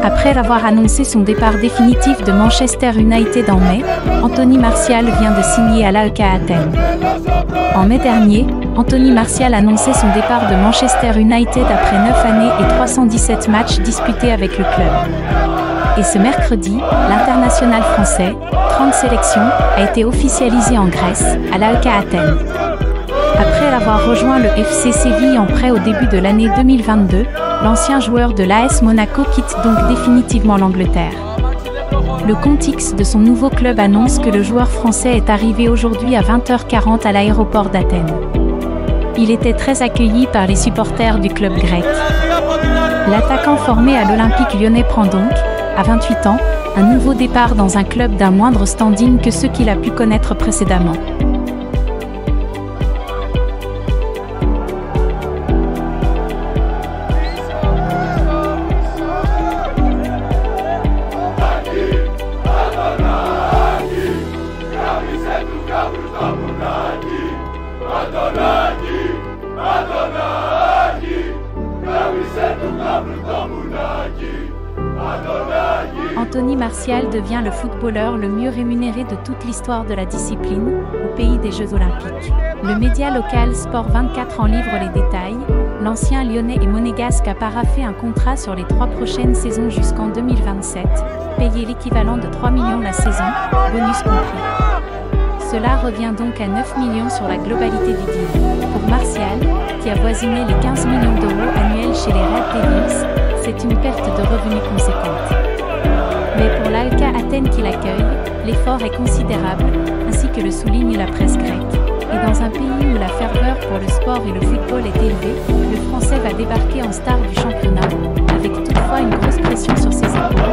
Après avoir annoncé son départ définitif de Manchester United en mai, Anthony Martial vient de signer à l'AEK Athènes. En mai dernier, Anthony Martial annonçait son départ de Manchester United après 9 années et 317 matchs disputés avec le club. Et ce mercredi, l'international français, 30 sélections, a été officialisé en Grèce, à l'AEK Athènes. Après avoir rejoint le FC Séville en prêt au début de l'année 2022, l'ancien joueur de l'AS Monaco quitte donc définitivement l'Angleterre. Le compte X de son nouveau club annonce que le joueur français est arrivé aujourd'hui à 20h40 à l'aéroport d'Athènes. Il était très accueilli par les supporters du club grec. L'attaquant formé à l'Olympique lyonnais prend donc, à 28 ans, un nouveau départ dans un club d'un moindre standing que ceux qu'il a pu connaître précédemment. Anthony Martial devient le footballeur le mieux rémunéré de toute l'histoire de la discipline, au pays des Jeux Olympiques. Le média local Sport 24 en livre les détails. L'ancien lyonnais et monégasque a paraphé un contrat sur les 3 prochaines saisons jusqu'en 2027, payé l'équivalent de 3 millions la saison, bonus compris. Cela revient donc à 9 millions sur la globalité du deal. Pour Martial, qui a voisiné les 15 millions d'euros annuels chez les Red Devils, c'est une perte de revenus conséquente. Mais pour l'AEK Athènes qui l'accueille, l'effort est considérable, ainsi que le souligne la presse grecque. Et dans un pays où la ferveur pour le sport et le football est élevée, le Français va débarquer en star du championnat, avec toutefois une grosse pression sur ses épaules.